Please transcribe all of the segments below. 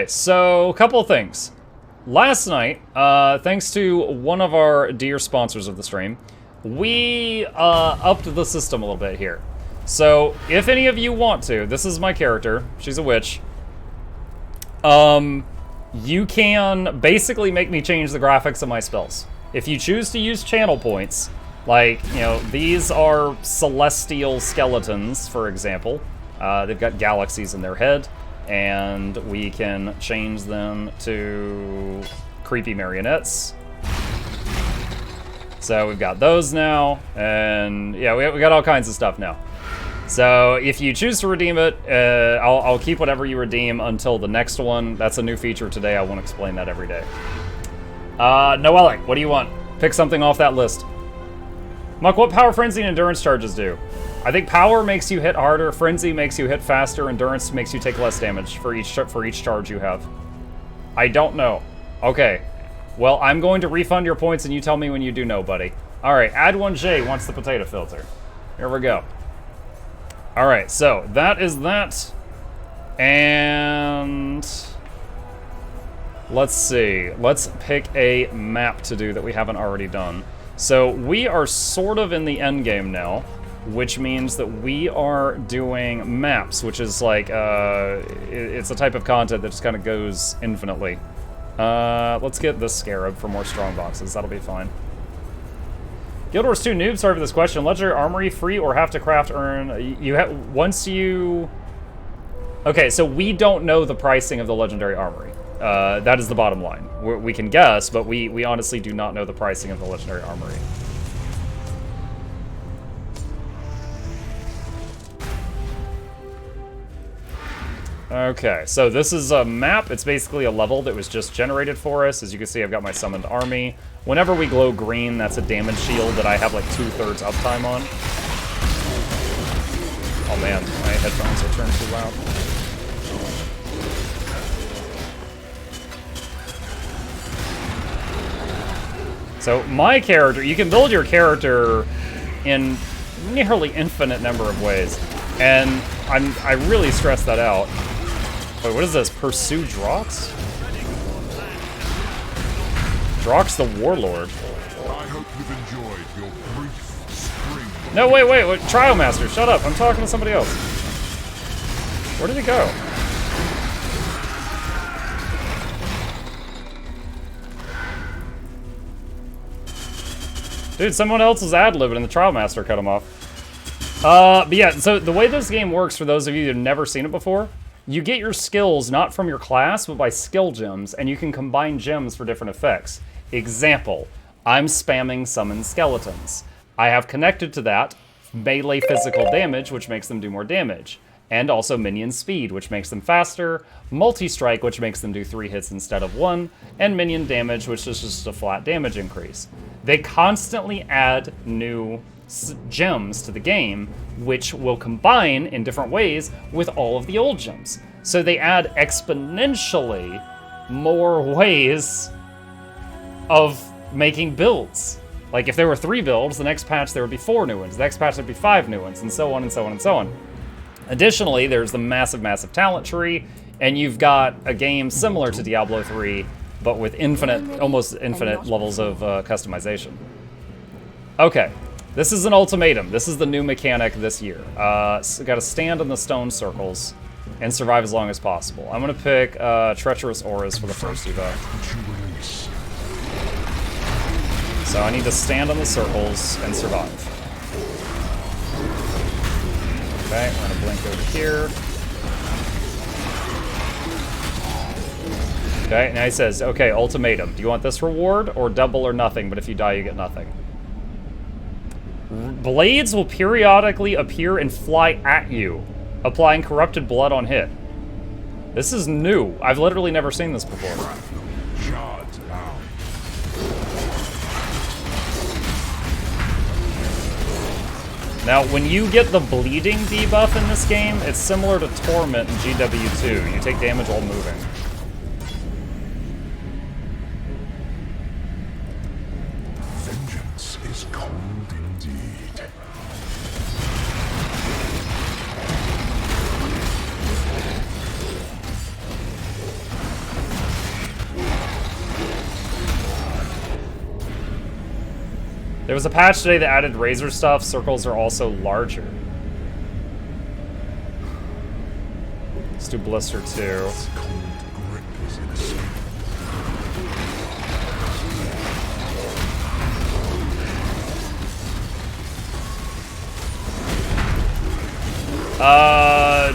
Okay, so a couple of things. Last night, thanks to one of our dear sponsors of the stream, we upped the system a little bit here. So, if any of you want to, this is my character, she's a witch. You can basically make me change the graphics of my spells. If you choose to use channel points, like, you know, these are celestial skeletons, for example. They've got galaxies in their head, and we can change them to creepy marionettes. So we've got those now, and yeah, we got all kinds of stuff now. So if you choose to redeem it, I'll keep whatever you redeem until the next one. That's a new feature today. I won't explain that every day. Noelic, what do you want? Pick something off that list. Muck, what power, frenzy, and endurance charges do? I think power makes you hit harder, frenzy makes you hit faster, endurance makes you take less damage for each charge you have. I don't know. Okay. Well, I'm going to refund your points and you tell me when you do know, buddy. Alright, Add1J wants the potato filter. Here we go. Alright, so that is that. And let's see. Let's pick a map to do that we haven't already done. So we are sort of in the end game now, which means that we are doing maps, which is like, it's a type of content that just kind of goes infinitely. Let's get this Scarab for more strong boxes. That'll be fine. Guild Wars 2 noob, sorry for this question. Legendary Armory free or have to craft earn? You have once you... Okay, so we don't know the pricing of the Legendary Armory. That is the bottom line. We can guess, but we honestly do not know the pricing of the Legendary Armory. Okay, so this is a map. It's basically a level that was just generated for us. As you can see, I've got my summoned army. Whenever we glow green, that's a damage shield that I have like 2/3 uptime on. Oh man, my headphones are turned too loud. So my character, you can build your character in nearly infinite number of ways. And I really stress that out. Wait, what is this? Pursue Drox? Drox the Warlord. I hope you've enjoyed your brief spring. No, wait, Trial Master, shut up. I'm talking to somebody else. Where did he go? Dude, someone else was ad-libbing and the Trial Master cut him off. But yeah, so the way this game works, for those of you who've never seen it before, you get your skills not from your class, but by skill gems, and you can combine gems for different effects. Example, I'm spamming summon skeletons. I have connected to that melee physical damage, which makes them do more damage, and also minion speed, which makes them faster, multi-strike, which makes them do 3 hits instead of 1, and minion damage, which is just a flat damage increase. They constantly add new gems to the game, which will combine in different ways with all of the old gems. So they add exponentially more ways of making builds. Like if there were 3 builds, the next patch there would be 4 new ones, the next patch there'd be 5 new ones, and so on and so on and so on. Additionally, there's the massive talent tree, and you've got a game similar to Diablo 3, but with almost infinite levels of customization. Okay. This is an ultimatum. This is the new mechanic this year. So got to stand in the stone circles and survive as long as possible. I'm going to pick Treacherous Auras for the first debuff. So I need to stand on the circles and survive. Okay, I'm going to blink over here. Okay, now he says, okay, ultimatum. Do you want this reward or double or nothing, but if you die, you get nothing? Blades will periodically appear and fly at you, applying corrupted blood on hit. This is new. I've literally never seen this before. Now, when you get the bleeding debuff in this game, it's similar to Torment in GW2. You take damage while moving. Vengeance is cold indeed. There was a patch today that added razor stuff. Circles are also larger. Let's do Blister 2.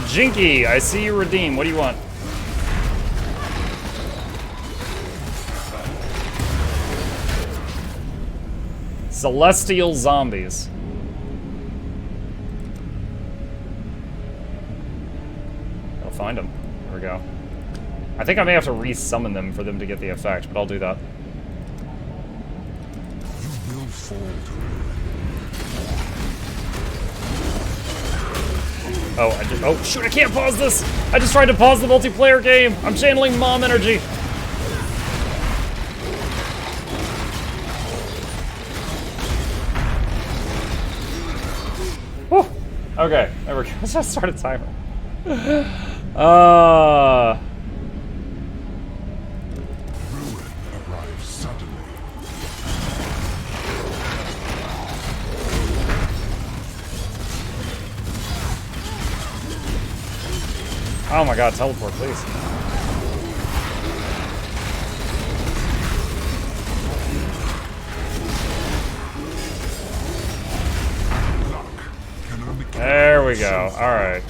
Jinky, I see you redeem. What do you want? Celestial zombies. I'll find them. There we go. I think I may have to re-summon them for them to get the effect, but I'll do that. You will fall to Oh, shoot, I can't pause this! I just tried to pause the multiplayer game! I'm channeling mom energy! Whew. Okay, there we go. Let's just start a timer. ruin arrives suddenly. Oh my god, teleport, please. There we go. Alright.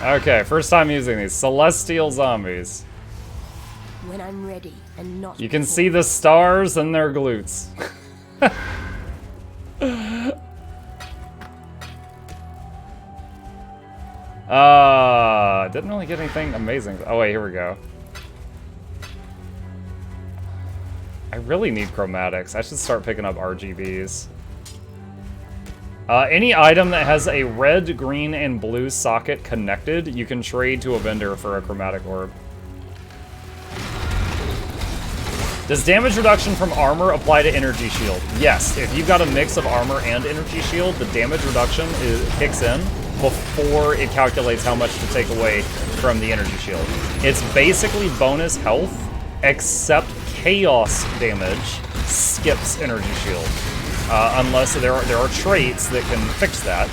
Okay, first time using these. Celestial zombies. When I'm ready and not You can see the stars and their glutes. Didn't really get anything amazing. Oh wait, here we go. I really need chromatics. I should start picking up RGBs. Any item that has a red, green, and blue socket connected, you can trade to a vendor for a chromatic orb. Does damage reduction from armor apply to energy shield? Yes, if you've got a mix of armor and energy shield, the damage reduction kicks in before it calculates how much to take away from the energy shield. It's basically bonus health, except chaos damage skips energy shield. Unless there are traits that can fix that,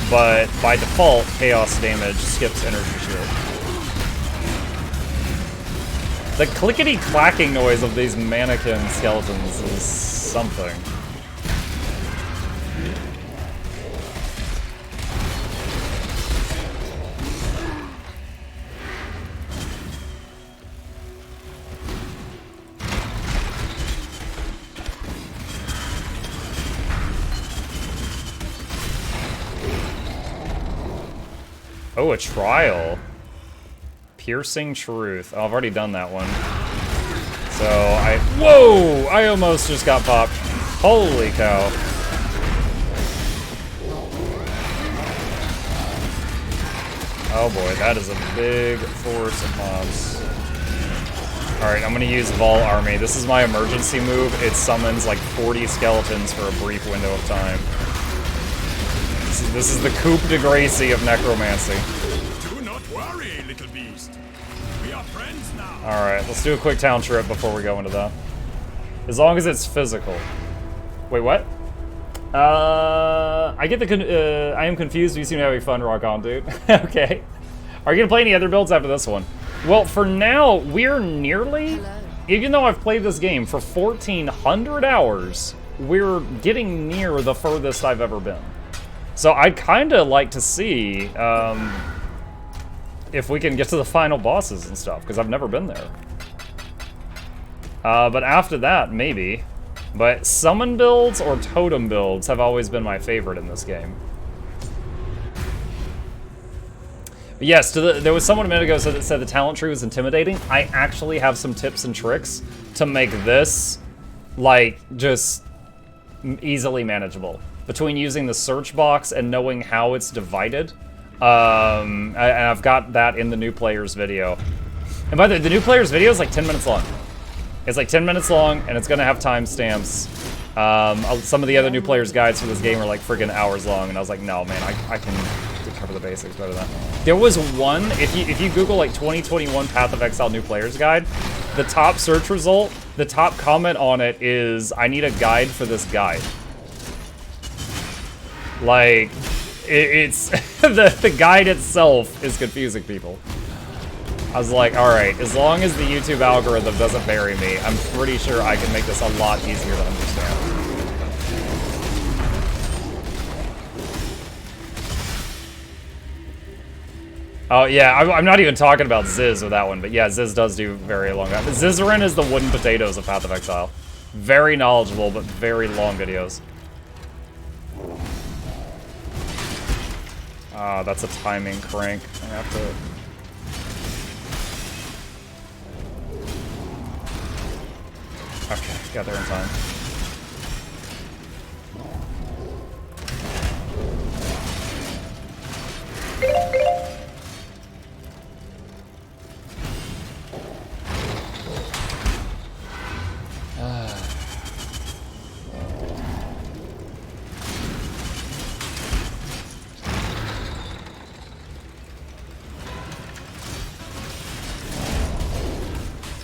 but by default, chaos damage skips energy shield. The clickety-clacking noise of these mannequin skeletons is something. Oh, a trial. Piercing Truth. Oh, I've already done that one. So, whoa! I almost just got popped. Holy cow. Oh boy, that is a big force of mobs. Alright, I'm gonna use Vol Army. This is my emergency move. It summons like 40 skeletons for a brief window of time. This is the coup de grace of necromancy. Do not worry, little beast. We are friends now. Alright, let's do a quick town trip before we go into that. As long as it's physical. Wait, what? I get the I am confused. You seem to be having fun, rock on, dude. Okay. Are you gonna play any other builds after this one? Well, for now, we're nearly... Even though I've played this game for 1,400 hours, we're getting near the furthest I've ever been. So I'd kind of like to see if we can get to the final bosses and stuff, because I've never been there. But after that, maybe. But summon builds or totem builds have always been my favorite in this game. But yes, there was someone a minute ago that said the talent tree was intimidating. I actually have some tips and tricks to make this, like, just easily manageable. Between using the search box and knowing how it's divided. And I've got that in the new players video. And by the way, the new players video is like 10 minutes long. It's like 10 minutes long, and it's gonna have timestamps. Some of the other new players guides for this game are like friggin' hours long, and I was like, no, man, I to cover the basics better than that. There was one, if you Google like 2021 Path of Exile New Players Guide, the top search result, the top comment on it is, I need a guide for this guide. Like, it's the guide itself is confusing people. I was like, alright, as long as the YouTube algorithm doesn't bury me, I'm pretty sure I can make this a lot easier to understand. Oh yeah, I'm not even talking about Ziz with that one, but yeah, Ziz does do very long. Zizarin is the wooden potatoes of Path of Exile. Very knowledgeable, but very long videos. Ah, that's a timing crank. I have to... Okay, got there in time.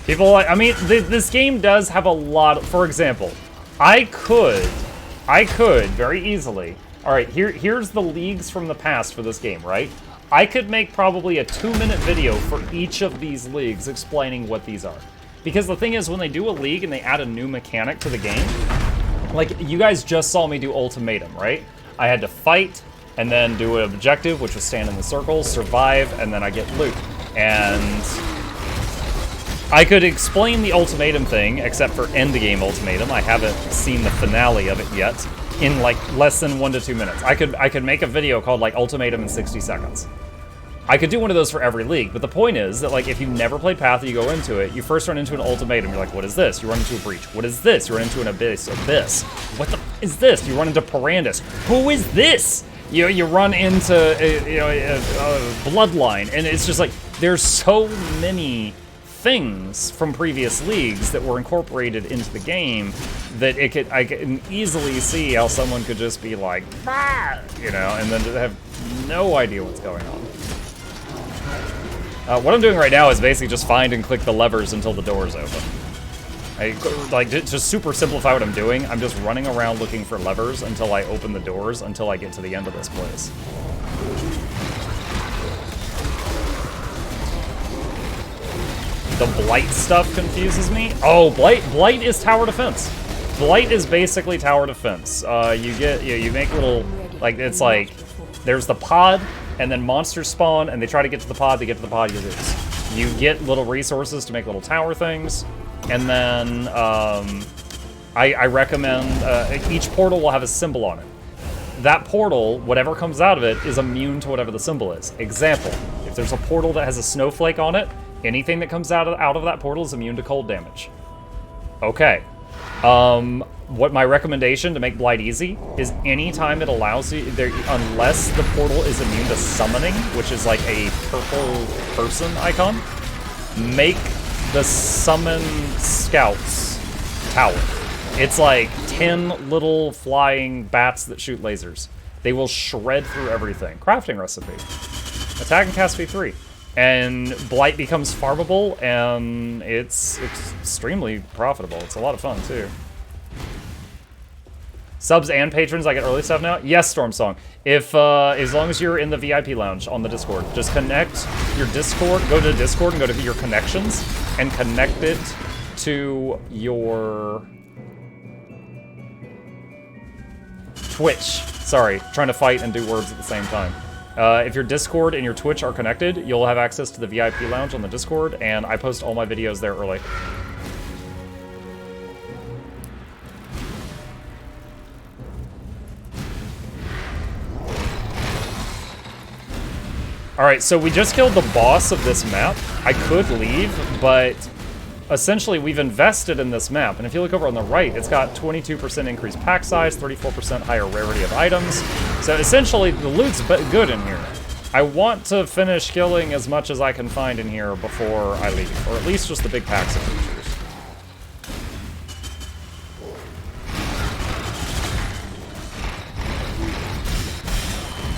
People like, I mean, this game does have a lot, for example, I could very easily, all right, here's the leagues from the past for this game, right? I could make probably a 2-minute video for each of these leagues explaining what these are. Because the thing is, when they do a league and they add a new mechanic to the game, like, you guys just saw me do Ultimatum, right? I had to fight, and then do an objective, which was stand in the circle, survive, and then I get loot. And I could explain the Ultimatum thing, except for endgame Ultimatum. I haven't seen the finale of it yet, in like less than 1 to 2 minutes. I could make a video called like Ultimatum in 60 seconds. I could do one of those for every league, but the point is that like if you've never played Path and you go into it, you first run into an Ultimatum, you're like, what is this? You run into a Breach. What is this? You run into an Abyss. What the is this? You run into Parandus. Who is this? You run into a Bloodline, and it's just like, there's so many things from previous leagues that were incorporated into the game that I can easily see how someone could just be like, bah! You know, and then have no idea what's going on. What I'm doing right now is basically just find and click the levers until the door is open. Like, to super simplify what I'm doing, I'm just running around looking for levers until I open the doors, until I get to the end of this place. The Blight stuff confuses me. Oh, Blight is tower defense. Blight is basically tower defense. You make little, like, it's like, there's the pod, and then monsters spawn, and they try to get to the pod, you lose. You get little resources to make little tower things, and then, I recommend, each portal will have a symbol on it. That portal, whatever comes out of it, is immune to whatever the symbol is. Example, if there's a portal that has a snowflake on it, anything that comes out of that portal is immune to cold damage. Okay. What my recommendation to make Blight easy is anytime it allows you, unless the portal is immune to summoning, which is like a purple person icon, make the summon scouts tower. It's like 10 little flying bats that shoot lasers. They will shred through everything. Crafting recipe. Attack and cast V3. And Blight becomes farmable, and it's extremely profitable. It's a lot of fun, too. Subs and patrons, I get early stuff now? Yes, Stormsong. If, as long as you're in the VIP lounge on the Discord, just connect your Discord, go to Discord and go to your connections, and connect it to your Twitch. Sorry, trying to fight and do words at the same time. If your Discord and your Twitch are connected, you'll have access to the VIP lounge on the Discord, and I post all my videos there early. Alright, so we just killed the boss of this map. I could leave, but essentially we've invested in this map. And if you look over on the right, it's got 22% increased pack size, 34% higher rarity of items. So essentially the loot's good in here. I want to finish killing as much as I can find in here before I leave, or at least just the big packs of creatures.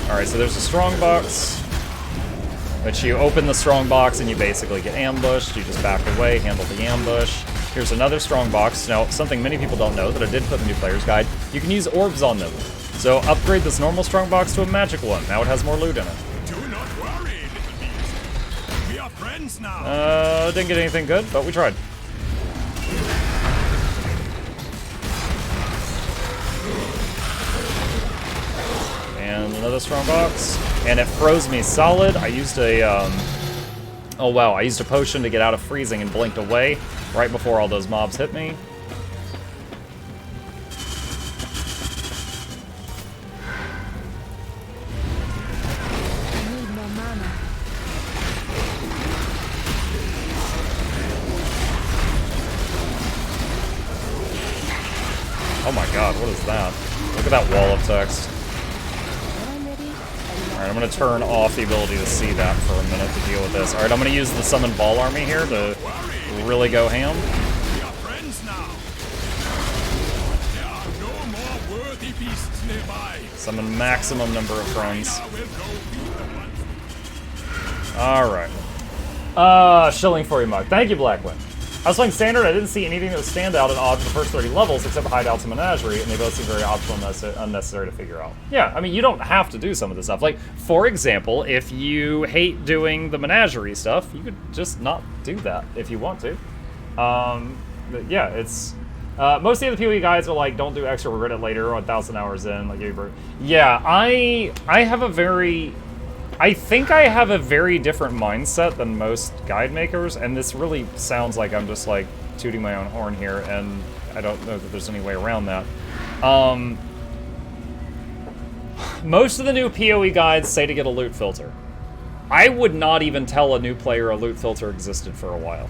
Alright, so there's a strong box. Which you open the strong box and you basically get ambushed. You just back away, handle the ambush. Here's another strong box. Now, something many people don't know that I did put in the new player's guide. You can use orbs on them. So upgrade this normal strong box to a magic one. Now it has more loot in it. Do not worry, little beast. We are friends now. Didn't get anything good, but we tried. And another strong box. And it froze me solid. I used a, oh wow, I used a potion to get out of freezing and blinked away right before all those mobs hit me. I need more mana. Oh my god, what is that? Look at that wall of text. When I'm ready and Alright, I'm gonna turn off the ability to see that for a minute to deal with this. Alright, I'm gonna use the Summon Ball Army here to really go ham. We are friends now. There are no more worthy beasts nearby. Summon maximum number of friends. I will go beat the ones. Alright. Shilling for you, Mug. Thank you, Blackwing. I was playing Standard, I didn't see anything that would stand out and odd for the first 30 levels except Hideouts and Menagerie, and they both seem very optional and unnecessary to figure out. Yeah, I mean, you don't have to do some of this stuff. Like, for example, if you hate doing the Menagerie stuff, you could just not do that if you want to. But yeah, it's... most of the PoE guys are like, don't do extra, regret it later, or 1,000 hours in, like, yeah, I have a very... I think I have a very different mindset than most guide makers, and this really sounds like I'm just like tooting my own horn here, and I don't know that there's any way around that. Most of the new PoE guides say to get a loot filter. I would not even tell a new player a loot filter existed for a while.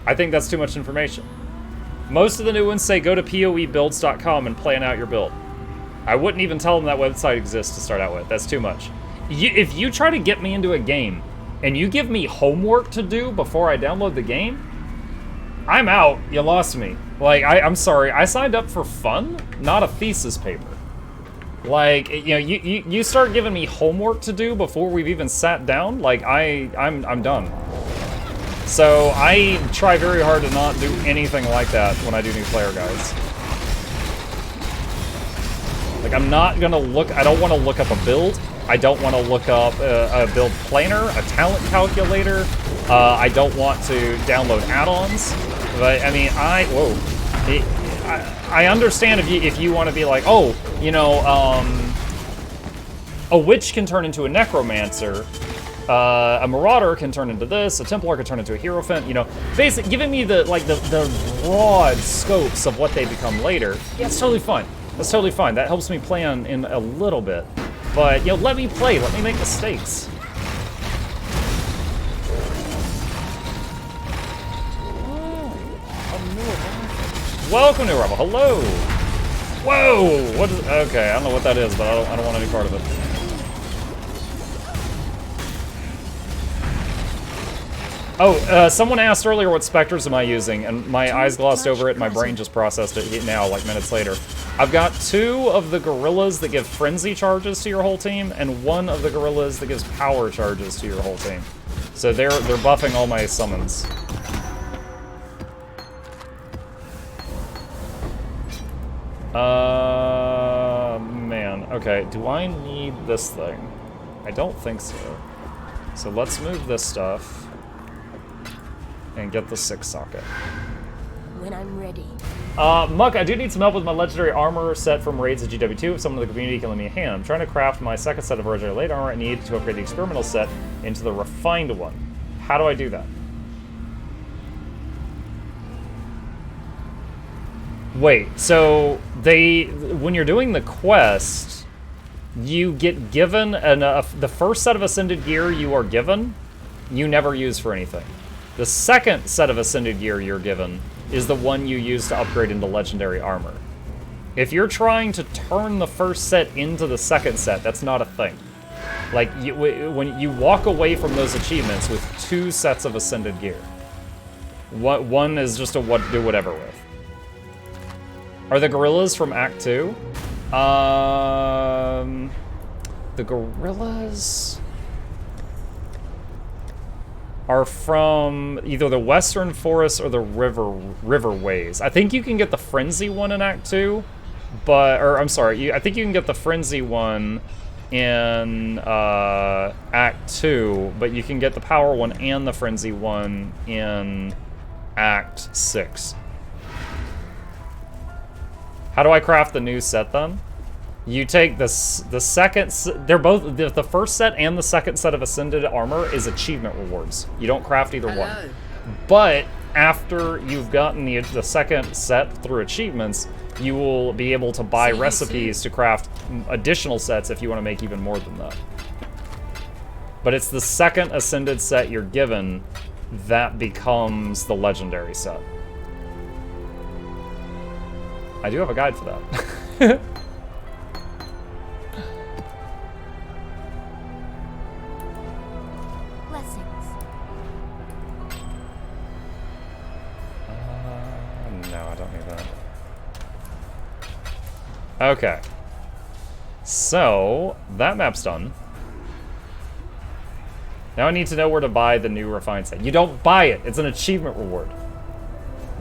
I think that's too much information. Most of the new ones say go to poebuilds.com and plan out your build. I wouldn't even tell them that website exists to start out with. That's too much. If you try to get me into a game and you give me homework to do before I download the game, I'm out. You lost me. Like, I'm sorry. I signed up for fun, not a thesis paper. Like, you know, you start giving me homework to do before we've even sat down, like, I'm done. So I try very hard to not do anything like that when I do new player guides. Like, I'm not gonna look, I don't want to look up a build. I don't want to look up a build planner, a talent calculator. I don't want to download add-ons. But I mean, I understand if you want to be like, oh, you know, a witch can turn into a necromancer. A marauder can turn into this. A Templar can turn into a hierophant. You know, basically giving me the broad scopes of what they become later. Yeah, it's totally fine. That's totally fine. That helps me plan in a little bit. But, you know, let me play. Let me make mistakes. Welcome to Rebel. Hello. Whoa. What is? Okay, I don't know what that is, but I don't want any part of it. Oh, someone asked earlier what specters am I using, and my eyes glossed over it, and my brain just processed it now, like minutes later. I've got 2 of the gorillas that give frenzy charges to your whole team, and 1 of the gorillas that gives power charges to your whole team. So they're buffing all my summons. Man. Okay, do I need this thing? I don't think so. So let's move this stuff and get the 6 socket. when I'm ready. Muck, I do need some help with my legendary armor set from raids at GW2. If someone in the community can lend me a hand. I'm trying to craft my second set of legendary late armor. I need to upgrade the experimental set into the refined one. How do I do that? Wait, so when you're doing the quest, you get given the first set of ascended gear you are given, you never use for anything. The second set of ascended gear you're given is the one you use to upgrade into legendary armor. If you're trying to turn the first set into the second set, that's not a thing. Like, when you walk away from those achievements with 2 sets of ascended gear. One is just a do whatever with. Are the gorillas from Act 2? The gorillas are from either the Western Forest or the riverways. I think you can get the Frenzy one in Act 2, or I'm sorry, I think you can get the Frenzy one in Act 2, but you can get the Power one and the Frenzy one in Act 6. How do I craft the new set then? You take the second, they're both, the first set and the second set of Ascended Armor is achievement rewards. You don't craft either one. But after you've gotten the second set through achievements, you will be able to buy recipes to craft additional sets if you want to make even more than that. But it's the second Ascended set you're given that becomes the Legendary set. I do have a guide for that. No, I don't need that. Okay. So, that map's done. Now I need to know where to buy the new refined set. You don't buy it. It's an achievement reward.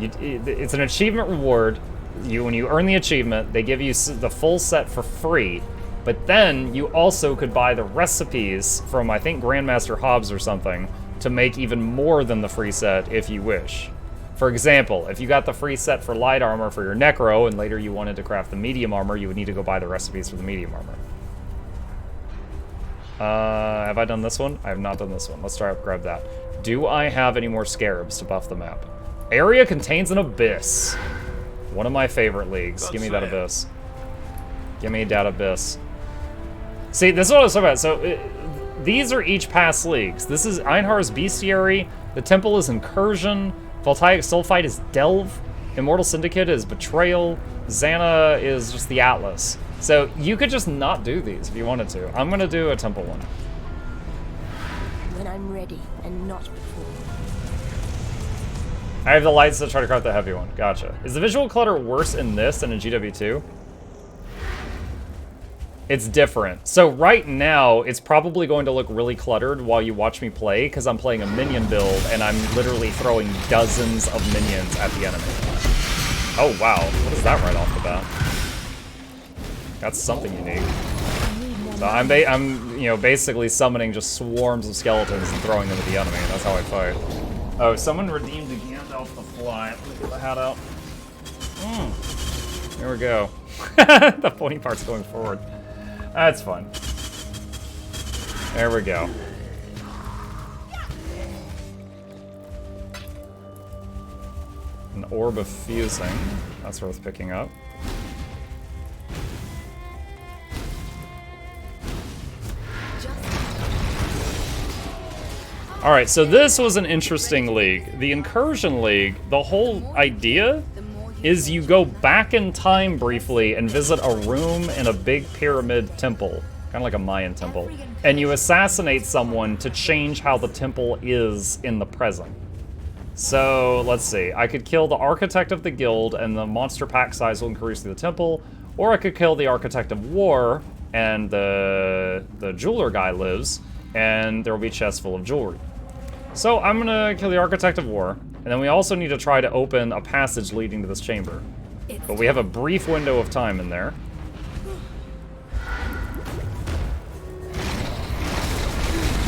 It's an achievement reward. When you earn the achievement, they give you the full set for free. But then you also could buy the recipes from, I think, Grandmaster Hobbs or something to make even more than the free set if you wish. For example, if you got the free set for light armor for your Necro and later you wanted to craft the medium armor, you would need to go buy the recipes for the medium armor. Have I done this one? I have not done this one. Let's try to grab that. Do I have any more scarabs to buff the map? Area contains an abyss. One of my favorite leagues. Give me that abyss. Give me that abyss. See, this is what I was talking about. So, these are each past leagues. This is Einhar's Bestiary. The Temple is Incursion. Voltaic Sulfite is Delve. Immortal Syndicate is Betrayal. Xana is just the Atlas. So you could just not do these if you wanted to. I'm gonna do a Temple one. When I'm ready and not before. I have the lights to try to craft the heavy one. Gotcha. Is the visual clutter worse in this than in GW2? It's different. So right now, it's probably going to look really cluttered while you watch me play, because I'm playing a minion build, and I'm literally throwing dozens of minions at the enemy. Oh, wow. What is that right off the bat? That's something unique. So I'm basically summoning just swarms of skeletons and throwing them at the enemy. That's how I fight. Oh, someone redeemed a Gandalf the Fly. Let me get the hat out. There we go. The pointy part's going forward. That's fun. There we go. An orb of fusing. That's worth picking up. Alright, so this was an interesting league. The Incursion League, the whole idea is you go back in time briefly and visit a room in a big pyramid temple, kind of like a Mayan temple, and you assassinate someone to change how the temple is in the present. So, let's see. I could kill the Architect of the Guild and the monster pack size will increase through the temple, or I could kill the Architect of War and the jeweler guy lives, and there will be chests full of jewelry. So I'm gonna kill the Architect of War, and then we also need to try to open a passage leading to this chamber. But we have a brief window of time in there.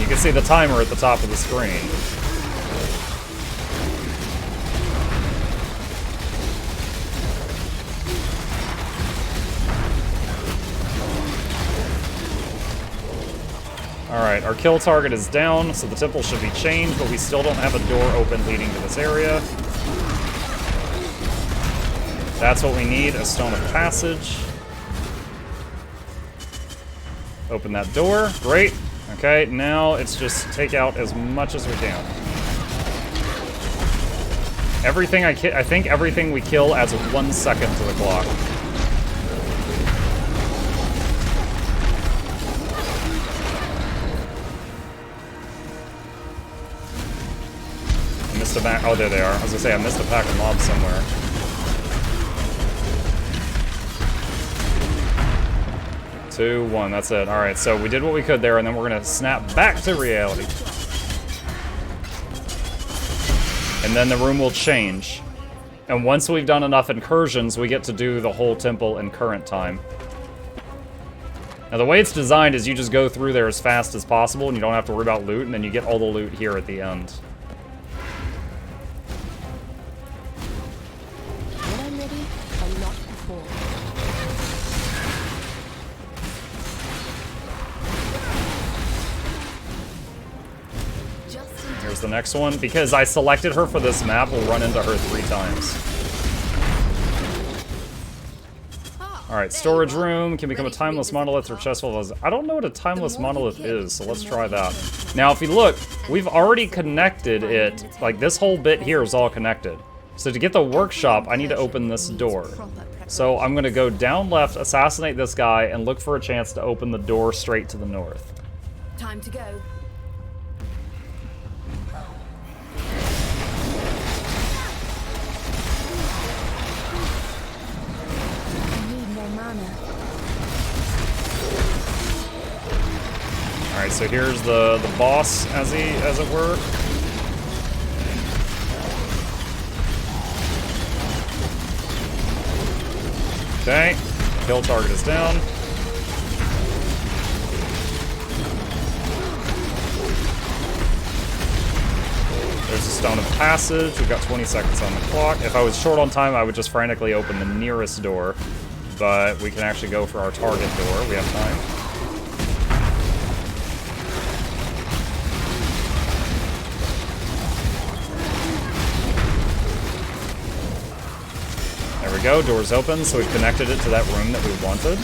You can see the timer at the top of the screen. Alright, our kill target is down, so the temple should be changed, but we still don't have a door open leading to this area. That's what we need, a Stone of Passage. Open that door, great. Okay, now it's just take out as much as we can. Everything I think everything we kill adds 1 second to the clock. Oh, there they are. I was gonna say, I missed a pack of mobs somewhere. 2, 1. That's it. All right, so we did what we could there, and then we're gonna snap back to reality. And then the room will change. And once we've done enough incursions, we get to do the whole temple in current time. Now, the way it's designed is you just go through there as fast as possible, and you don't have to worry about loot, and then you get all the loot here at the end. When I'm ready, and not before. Here's the next one. Because I selected her for this map, we'll run into her 3 times. Alright, storage room can become a timeless monolith or chest full of... I don't know what a timeless monolith is, so let's try that. Now, if you look, we've already connected it. Like, this whole bit here is all connected. So to get the workshop, I need to open this door. So I'm going to go down left, assassinate this guy, and look for a chance to open the door straight to the north. Time to go. Alright, so here's the boss, as it were. Okay, kill target is down. There's a stone of passage. We've got 20 seconds on the clock. If I was short on time, I would just frantically open the nearest door. But we can actually go for our target door. We have time. There we go, door's open, so we've connected it to that room that we wanted.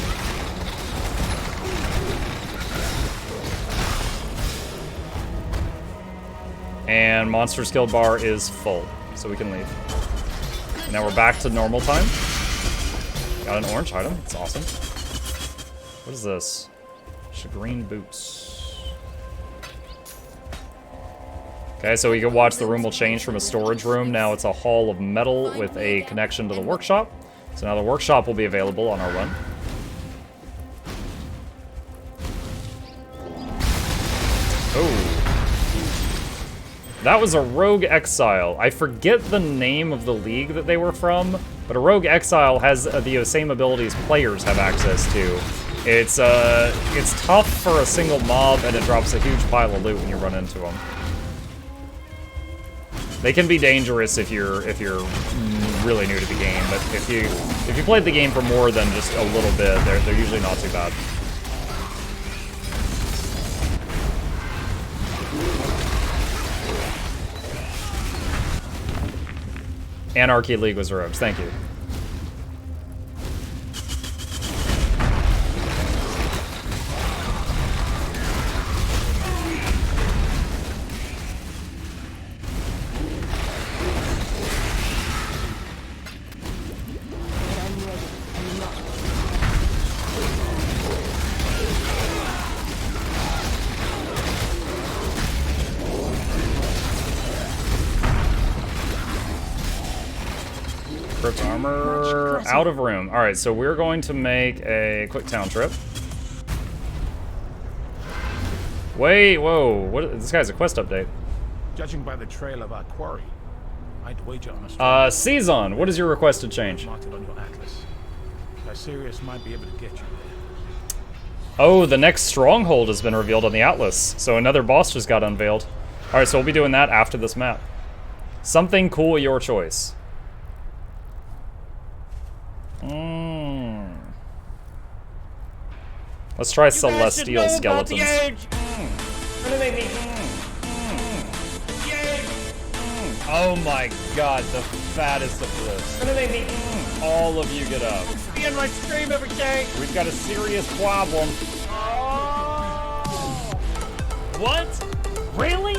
And Monsters Guild bar is full, so we can leave. And now we're back to normal time. Got an orange item, that's awesome. What is this? Shagreen boots. Okay, so we can watch the room will change from a storage room. Now it's a hall of metal with a connection to the workshop. So now the workshop will be available on our run. Oh. That was a Rogue Exile. I forget the name of the league that they were from, but a Rogue Exile has the same abilities players have access to. It's tough for a single mob, and it drops a huge pile of loot when you run into them. They can be dangerous if you're really new to the game, but if you played the game for more than just a little bit, they're usually not too bad. Anarchy League was rogues, thank you. Crypt armor, out of room. All right, so we're going to make a quick town trip. Wait, whoa, what? This guy's a quest update. Judging by the trail of our quarry, I'd wager on a Season, what is your requested change? marked it on your atlas. Sirius might be able to get you there. Oh, the next stronghold has been revealed on the Atlas, so another boss just got unveiled. All right, so we'll be doing that after this map. Something cool, your choice. Let's try Celestial Skeletons. Oh my god, the fattest of bliss. All of you get up. Be in my stream every day. We've got a serious problem. What? Really?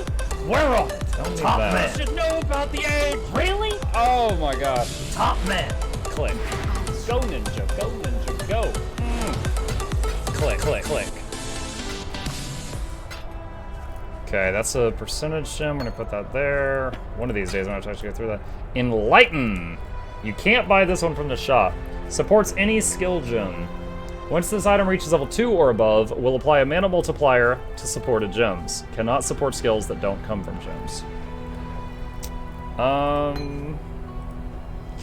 We're on. Don't need Top that. man. Should know about the age. Really? Oh my god. Top man. Click. Go ninja, go ninja, go. Click, click, click. Okay, that's a percentage gem. I'm gonna put that there. One of these days I'm gonna actually go through that. Enlighten. You can't buy this one from the shop. Supports any skill gem. Once this item reaches level 2 or above, will apply a mana multiplier to supported gems. Cannot support skills that don't come from gems.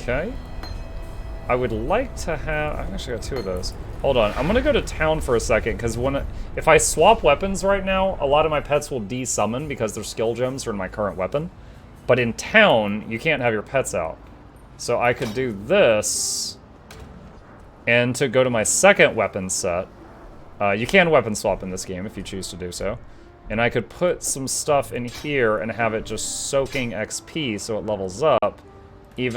Okay. I would like to have... I actually got 2 of those. Hold on. I'm going to go to town for a second, because if I swap weapons right now, a lot of my pets will de-summon because their skill gems are in my current weapon. But in town, you can't have your pets out. So I could do this... And to go to my second weapon set, you can weapon swap in this game if you choose to do so. And I could put some stuff in here and have it just soaking XP so it levels up.